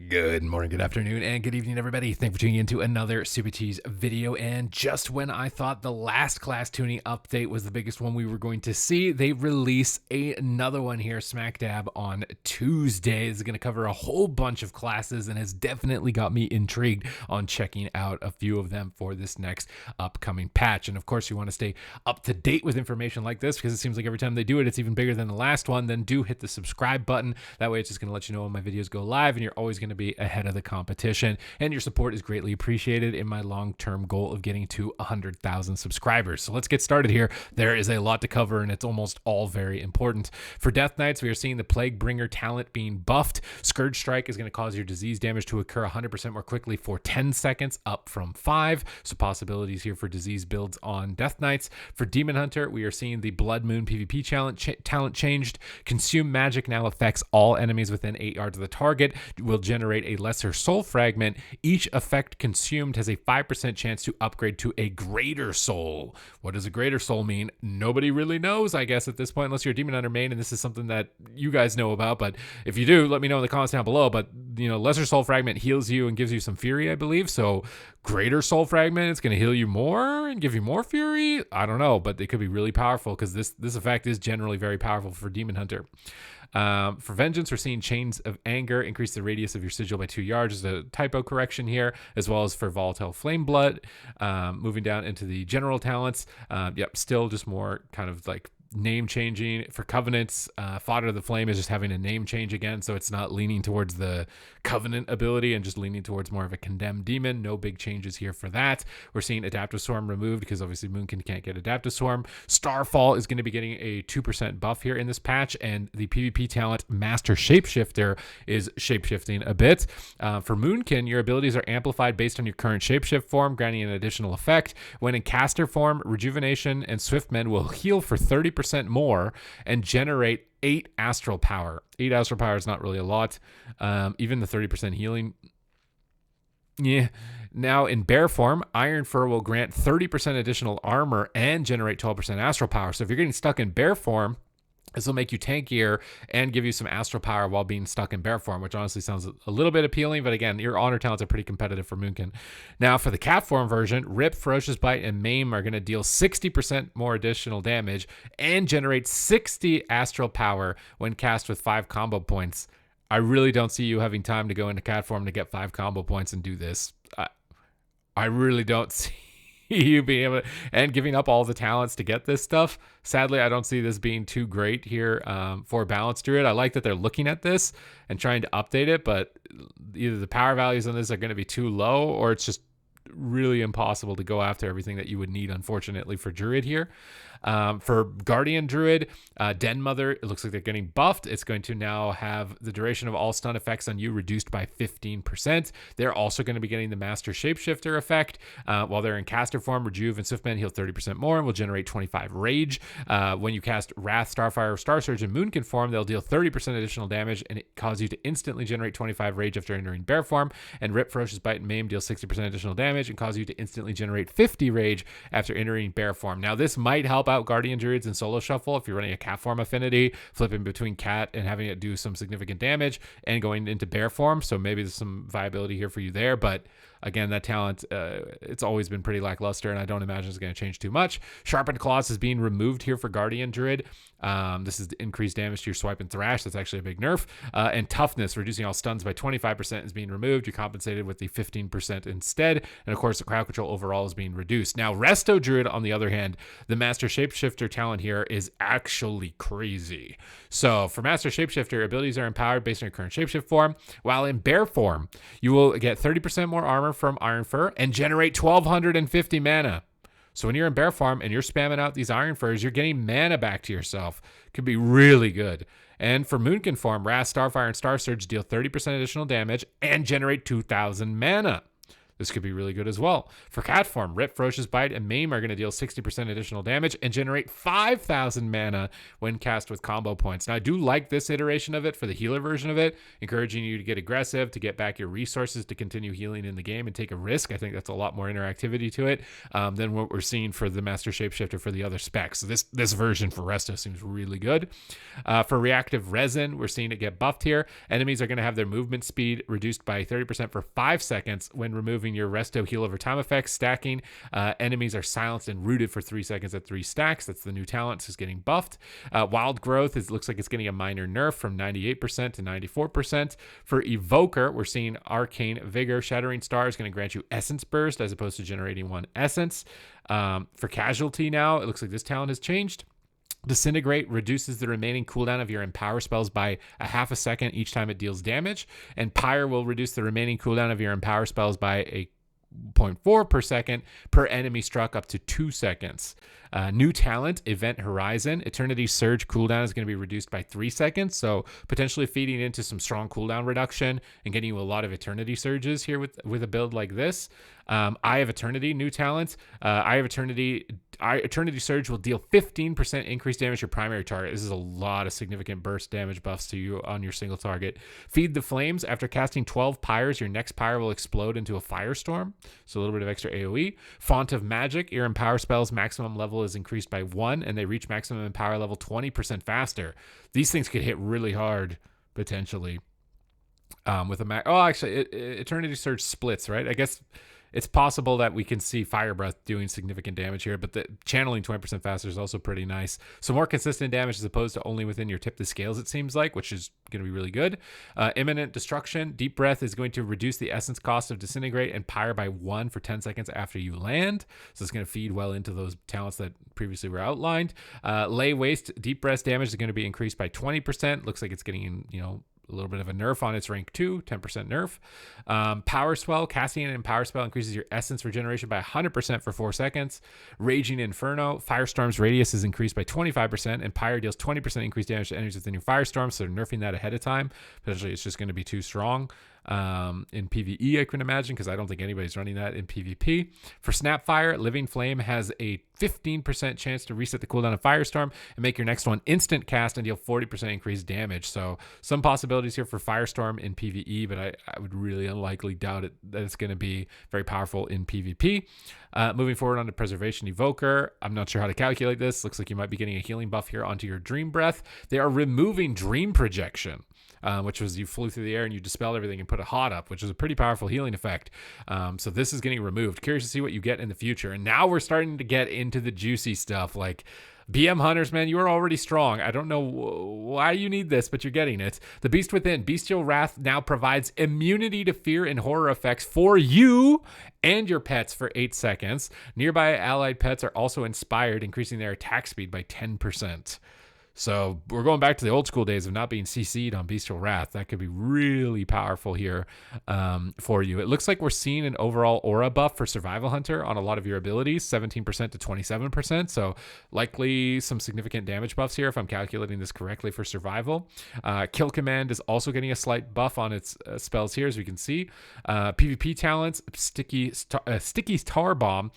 Good morning, good afternoon, and good evening, everybody. Thank you for tuning in to another Supatease video. And just when I thought the last class tuning update was the biggest one we were going to see, they release another one here smack dab on Tuesday. This is going to cover a whole bunch of classes and has definitely got me intrigued on checking out a few of them for this next upcoming patch. And of course, you want to stay up to date with information like this because it seems like every time they do it, it's even bigger than the last one. Then do hit the subscribe button. That way, it's just going to let you know when my videos go live, and you're always going to be ahead of the competition, and your support is greatly appreciated in my long-term goal of getting to 100,000 subscribers. So let's get started here. There is a lot to cover, and it's almost all very important. For Death Knights, we are seeing the Plague Bringer talent being buffed. Scourge Strike is going to cause your disease damage to occur 100% more quickly for 10 seconds, up from 5. So possibilities here for disease builds on Death Knights. For Demon Hunter, we are seeing the Blood Moon PvP talent changed. Consume Magic now affects all enemies within 8 yards of the target. Will generate a lesser soul fragment. Each effect consumed has a 5% chance to upgrade to a greater soul. What does a greater soul mean? Nobody really knows, I guess, at this point, unless you're a Demon Hunter main, and this is something that you guys know about. But if you do, let me know in the comments down below. But, lesser soul fragment heals you and gives you some fury, I believe. So greater soul fragment, it's going to heal you more and give you more fury. I don't know, but it could be really powerful because this effect is generally very powerful for Demon Hunter. For Vengeance, we're seeing Chains of Anger increase the radius of your sigil by 2 yards. There's a typo correction here, as well as for Volatile Flame Blood. Moving down into the general talents, still just more kind of like name changing. For Covenants, Fodder of the Flame is just having a name change again, so it's not leaning towards the Covenant ability and just leaning towards more of a Condemned Demon. No big changes here for that. We're seeing Adaptive Swarm removed because obviously Moonkin can't get Adaptive Swarm. Starfall is going to be getting a 2% buff here in this patch, and the PvP talent Master Shapeshifter is shapeshifting a bit. For Moonkin, your abilities are amplified based on your current shapeshift form, granting an additional effect. When in caster form, Rejuvenation and Swiftmend will heal for 30% more and generate 8 astral power. 8 astral power is not really a lot. Even the 30% healing. Yeah. Now in bear form, Iron Fur will grant 30% additional armor and generate 12% astral power. So if you're getting stuck in bear form, this will make you tankier and give you some astral power while being stuck in bear form, which honestly sounds a little bit appealing. But again, your honor talents are pretty competitive for Moonkin. Now for the cat form version, Rip, Ferocious Bite, and Maim are going to deal 60% more additional damage and generate 60 astral power when cast with 5 combo points. I really don't see you having time to go into cat form to get 5 combo points and do this. I really don't see you being able to, and giving up all the talents to get this stuff. Sadly, I don't see this being too great here for Balance Druid. I like that they're looking at this and trying to update it, but either the power values on this are going to be too low, or it's just really impossible to go after everything that you would need, unfortunately, for Druid here. For Guardian Druid, Den Mother, it looks like they're getting buffed. It's going to now have the duration of all stun effects on you reduced by 15%. They're also going to be getting the Master Shapeshifter effect. While they're in caster form, Rejuve and Swiftmend heal 30% more and will generate 25 rage. When you cast Wrath, Starfire, or Star Surge in Moonkin form, they'll deal 30% additional damage and it cause you to instantly generate 25 rage after entering bear form. And Rip, Ferocious Bite, and Maim deal 60% additional damage and cause you to instantly generate 50 rage after entering bear form. Now, this might help out Guardian Druids in solo shuffle if you're running a cat form affinity, flipping between cat and having it do some significant damage and going into bear form. So maybe there's some viability here for you there. But again, that talent, it's always been pretty lackluster, and I don't imagine it's going to change too much. Sharpened Claws is being removed here for Guardian Druid. This is increased damage to your Swipe and Thrash. That's actually a big nerf. And Toughness, reducing all stuns by 25%, is being removed. You're compensated with the 15% instead. And of course, the crowd control overall is being reduced. Now, Resto Druid, on the other hand, the Master Shapeshifter talent here is actually crazy. So for Master Shapeshifter, abilities are empowered based on your current shapeshift form. While in bear form, you will get 30% more armor from Iron Fur and generate 1,250 mana. So when you're in bear form and you're spamming out these Iron Furs, you're getting mana back to yourself. Could be really good. And for Moonkin form, Wrath, Starfire, and Star Surge deal 30% additional damage and generate 2,000 mana. This could be really good as well. For cat form, Rip, Ferocious Bite, and Maim are going to deal 60% additional damage and generate 5,000 mana when cast with combo points. Now, I do like this iteration of it for the healer version of it, encouraging you to get aggressive, to get back your resources to continue healing in the game and take a risk. I think that's a lot more interactivity to it than what we're seeing for the Master Shapeshifter for the other specs. So this version for Resto seems really good. For Reactive Resin, we're seeing it get buffed here. Enemies are going to have their movement speed reduced by 30% for 5 seconds when removing your Resto heal over time effects. Stacking, enemies are silenced and rooted for 3 seconds at 3 stacks. That's the new talent. This is getting buffed. Wild Growth looks like it's getting a minor nerf from 98% to 94%. For Evoker, we're seeing Arcane Vigor. Shattering Star is going to grant you Essence Burst as opposed to generating 1 essence. For Casualty now, it looks like this talent has changed. Disintegrate reduces the remaining cooldown of your Empower spells by a half a second each time it deals damage, and Pyre will reduce the remaining cooldown of your Empower spells by a 0.4 per second per enemy struck up to 2 seconds. New talent, Event Horizon. Eternity Surge cooldown is going to be reduced by 3 seconds, so potentially feeding into some strong cooldown reduction and getting you a lot of Eternity Surges here with a build like this. Eye of Eternity, new talent. Eye of Eternity, Eternity Surge will deal 15% increased damage to your primary target. This is a lot of significant burst damage buffs to you on your single target. Feed the Flames. After casting 12 pyres, your next pyre will explode into a firestorm, so a little bit of extra AoE. Font of Magic. Your Empower spells maximum level is increased by 1, and they reach maximum Empower level 20% faster. These things could hit really hard, potentially. With a Eternity Surge splits, right? I guess it's possible that we can see Fire Breath doing significant damage here, but the channeling 20% faster is also pretty nice. So more consistent damage as opposed to only within your tip the scales, it seems like, which is going to be really good. Imminent Destruction. Deep Breath is going to reduce the essence cost of Disintegrate and Pyre by 1 for 10 seconds after you land. So it's going to feed well into those talents that previously were outlined. Lay Waste. Deep Breath damage is going to be increased by 20%. Looks like it's getting, a little bit of a nerf on its rank 2, 10% nerf. Power Swell, casting an Empower spell increases your essence regeneration by 100% for 4 seconds. Raging Inferno, Firestorm's radius is increased by 25%, and Pyre deals 20% increased damage to enemies within your Firestorm, so they're nerfing that ahead of time. Potentially it's just going to be too strong in PvE, I can imagine, because I don't think anybody's running that in PvP. For Snapfire, Living Flame has a 15% chance to reset the cooldown of Firestorm and make your next one instant cast and deal 40% increased damage. So some possibilities here for Firestorm in PvE, but I would really unlikely doubt it that it's going to be very powerful in PvP. Moving forward on to Preservation Evoker. I'm not sure how to calculate this. Looks like you might be getting a healing buff here onto your Dream Breath. They are removing Dream Projection, which was you flew through the air and you dispelled everything and put a hot up, which is a pretty powerful healing effect. So this is getting removed. Curious to see what you get in the future. And now we're starting to get into the juicy stuff, like BM Hunters, man, you are already strong. I don't know why you need this, but you're getting it. The Beast Within. Bestial Wrath now provides immunity to fear and horror effects for you and your pets for 8 seconds. Nearby allied pets are also inspired, increasing their attack speed by 10%. So we're going back to the old school days of not being CC'd on Bestial Wrath. That could be really powerful here for you. It looks like we're seeing an overall aura buff for Survival Hunter on a lot of your abilities, 17% to 27%. So likely some significant damage buffs here if I'm calculating this correctly for Survival. Kill Command is also getting a slight buff on its spells here, as we can see. PvP talents, Sticky Tar Bomb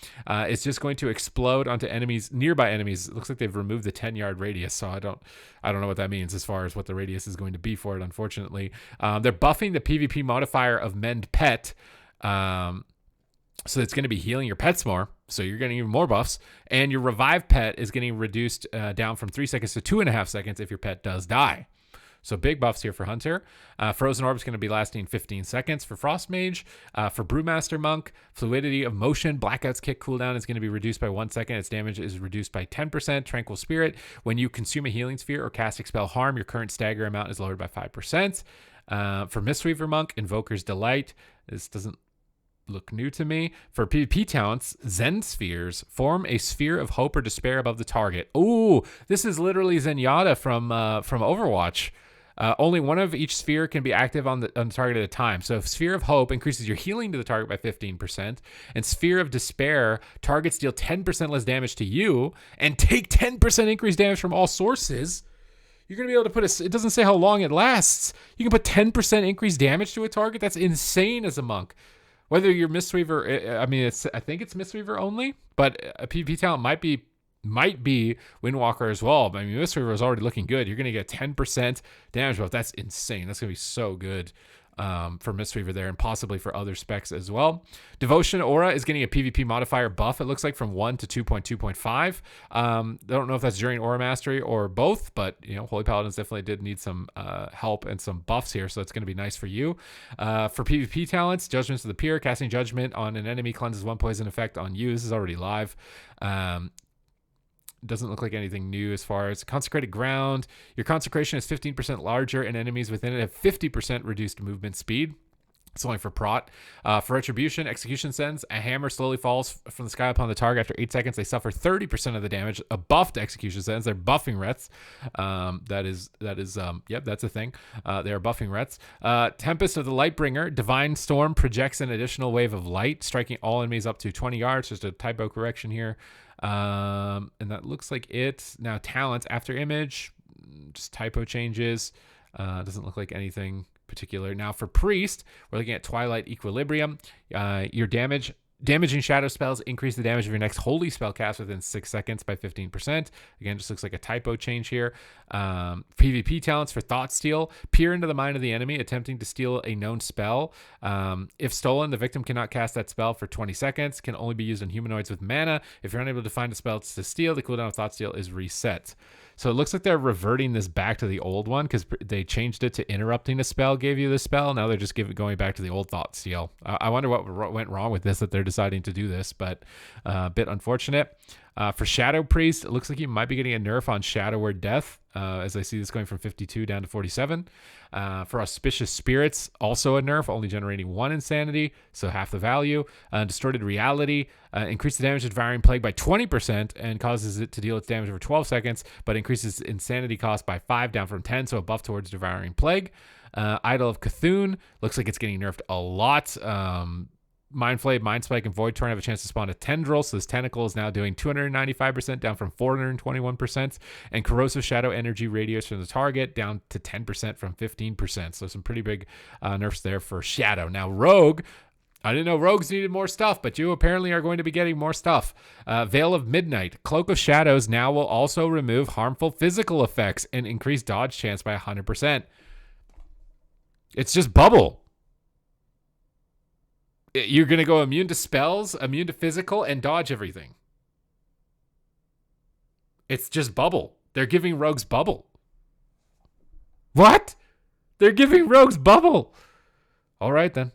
is just going to explode onto nearby enemies. It looks like they've removed the 10-yard radius, so I don't know what that means as far as what the radius is going to be for it, unfortunately. They're buffing the PvP modifier of Mend Pet, so it's going to be healing your pets more, so you're getting even more buffs. And your Revive Pet is getting reduced down from 3 seconds to 2.5 seconds if your pet does die. So big buffs here for Hunter. Frozen Orb is going to be lasting 15 seconds for Frost Mage. For Brewmaster Monk, Fluidity of Motion, Blackout's Kick cooldown is going to be reduced by 1 second. Its damage is reduced by 10%. Tranquil Spirit, when you consume a healing sphere or cast Expel Harm, your current stagger amount is lowered by 5%. For Mistweaver Monk, Invoker's Delight, this doesn't look new to me. For PvP talents, Zen Spheres form a sphere of hope or despair above the target. Ooh, this is literally Zenyatta from Overwatch. Only one of each sphere can be active on the target at a time. So if Sphere of Hope increases your healing to the target by 15%, and Sphere of Despair, targets deal 10% less damage to you and take 10% increased damage from all sources. You're going to be able to put it doesn't say how long it lasts. You can put 10% increased damage to a target. That's insane as a monk. Whether you're Mistweaver, I mean, I think it's Mistweaver only, but a PvP talent might be Windwalker as well. I mean, Mistweaver is already looking good. You're going to get 10% damage buff. That's insane. That's going to be so good for Mistweaver there, and possibly for other specs as well. Devotion Aura is getting a PvP modifier buff, it looks like, from 1 to 2.2.5. I don't know if that's during Aura Mastery or both, but Holy Paladins definitely did need some help and some buffs here, so it's going to be nice for you. For PvP talents, Judgments of the Pure, casting Judgment on an enemy cleanses 1 poison effect on you. This is already live. Doesn't look like anything new as far as Consecrated Ground. Your consecration is 15% larger, and enemies within it have 50% reduced movement speed. It's only for prot. For Retribution, Execution Sends, a hammer slowly falls from the sky upon the target. After 8 seconds, they suffer 30% of the damage. A buffed Execution Sends. They're buffing Rets. Yep, that's a thing. They are buffing Rets. Tempest of the Lightbringer, Divine Storm projects an additional wave of light, striking all enemies up to 20 yards. Just a typo correction here. And that looks like it. Now, talents, After Image, just typo changes. Doesn't look like anything particular. Now, for Priest, we're looking at Twilight Equilibrium. Your damaging shadow spells increase the damage of your next holy spell cast within 6 seconds by 15%. Again, just looks like a typo change here. PvP talents for Thought Steal, peer into the mind of the enemy, attempting to steal a known spell. If stolen, the victim cannot cast that spell for 20 seconds, can only be used on humanoids with mana. If you're unable to find a spell to steal, the cooldown of Thought Steal is reset. So it looks like they're reverting this back to the old one, because they changed it to interrupting a spell gave you the spell. Now they're just going back to the old Thought Steal. I wonder what went wrong with this, that they're deciding to do this, but a bit unfortunate. For Shadow Priest, it looks like you might be getting a nerf on Shadow Word Death, as I see this going from 52 down to 47. For Auspicious Spirits, also a nerf, only generating 1 insanity, so half the value. Distorted Reality, increase the damage of Devouring Plague by 20% and causes it to deal its damage over 12 seconds, but increases insanity cost by 5, down from 10, so a buff towards Devouring Plague. Idol of Cthulhu, looks like it's getting nerfed a lot. Mind Flay, Mind Spike, and Void Torn have a chance to spawn a Tendril, so this tentacle is now doing 295%, down from 421%, and Corrosive Shadow Energy radiates from the target, down to 10% from 15%, so some pretty big nerfs there for Shadow. Now, Rogue, I didn't know Rogues needed more stuff, but you apparently are going to be getting more stuff. Veil of Midnight, Cloak of Shadows now will also remove harmful physical effects and increase dodge chance by 100%. It's just bubble. You're going to go immune to spells, immune to physical, and dodge everything. It's just bubble. They're giving rogues bubble. What? They're giving rogues bubble. All right, then.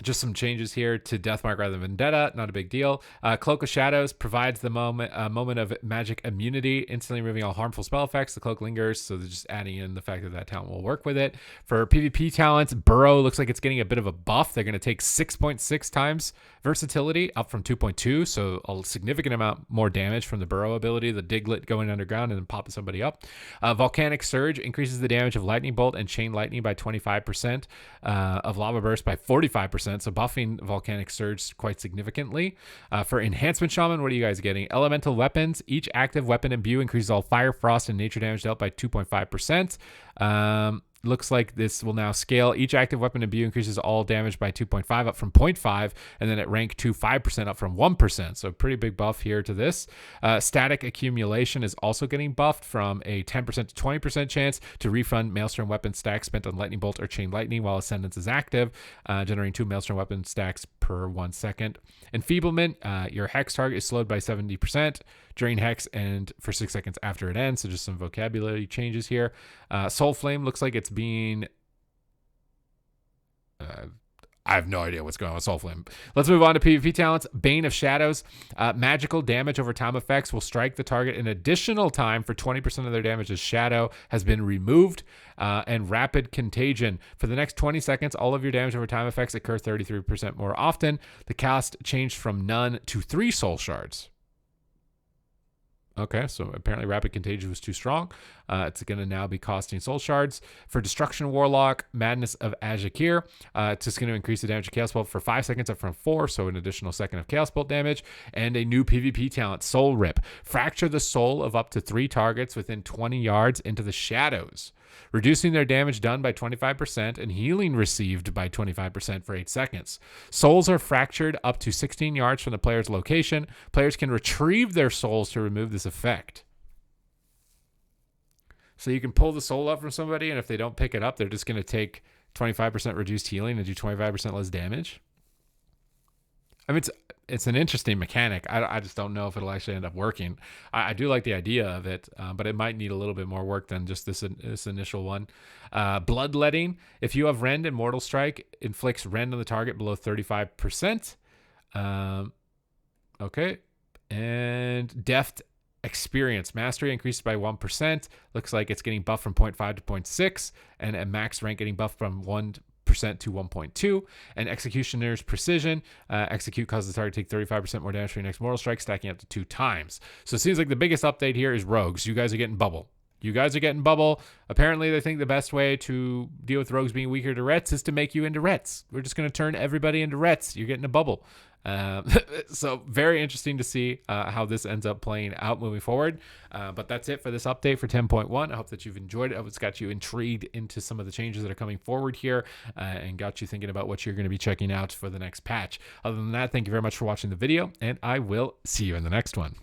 Just some changes here to Deathmark rather than Vendetta. Not a big deal. Cloak of Shadows provides the moment of magic immunity, instantly removing all harmful spell effects. The cloak lingers, so they're just adding in the fact that talent will work with it. For PvP talents, Burrow looks like it's getting a bit of a buff. They're going to take 6.6 times versatility, up from 2.2, so a significant amount more damage from the Burrow ability, the Diglett going underground and then popping somebody up. Volcanic Surge increases the damage of Lightning Bolt and Chain Lightning by 25%, of Lava Burst by 45%. So buffing Volcanic Surge quite significantly. For Enhancement Shaman, what are you guys getting? Elemental Weapons. Each active weapon imbue increases all fire, frost, and nature damage dealt by 2.5%. Looks like this will now scale. Each active weapon imbue increases all damage by 2.5, up from 0.5, and then at rank 2, 5%, up from 1%. So pretty big buff here to this. Static Accumulation is also getting buffed from a 10% to 20% chance to refund Maelstrom weapon stacks spent on Lightning Bolt or Chain Lightning while Ascendance is active, generating 2 Maelstrom weapon stacks per 1 second. Enfeeblement, your Hex target is slowed by 70%. Drain Hex and for 6 seconds after it ends. So just some vocabulary changes here. Soul Flame looks like it's being... I have no idea what's going on with Soul Flame. Let's move on to PvP talents. Bane of Shadows. Magical damage over time effects will strike the target an additional time for 20% of their damage as Shadow has been removed. And Rapid Contagion. For the next 20 seconds, all of your damage over time effects occur 33% more often. The cast changed from none to 3 Soul Shards. Okay, so apparently Rapid Contagion was too strong. It's going to now be costing Soul Shards. For Destruction Warlock, Madness of Ajikir, it's just going to increase the damage of Chaos Bolt for 5 seconds up from 4, so an additional second of Chaos Bolt damage. And a new PvP talent, Soul Rip. Fracture the soul of up to 3 targets within 20 yards into the shadows. reducing their damage done by 25% and healing received by 25% for 8 seconds. Souls are fractured up to 16 yards from the player's location. Players can retrieve their souls to remove this effect. So you can pull the soul up from somebody, and if they don't pick it up, they're just going to take 25% reduced healing and do 25% less damage. I mean, it's an interesting mechanic. I just don't know if it'll actually end up working. I do like the idea of it, but it might need a little bit more work than just this initial one. Bloodletting. If you have Rend and Mortal Strike, inflicts Rend on the target below 35%. Okay. And Deft Experience. Mastery increases by 1%. Looks like it's getting buffed from 0.5 to 0.6. And at max rank getting buffed from 1% to 1.2. And Executioner's Precision. Execute causes the target to take 35% more damage for your next Mortal Strike, stacking up to 2 times. So it seems like the biggest update here is Rogues. You guys are getting Bubble. Apparently, they think the best way to deal with Rogues being weaker to Rets is to make you into Rets. We're just going to turn everybody into Rets. You're getting a Bubble. So very interesting to see how this ends up playing out moving forward. But that's it for this update for 10.1. I hope that you've enjoyed it. I hope it's got you intrigued into some of the changes that are coming forward here and got you thinking about what you're going to be checking out for the next patch. Other than that, thank you very much for watching the video, and I will see you in the next one.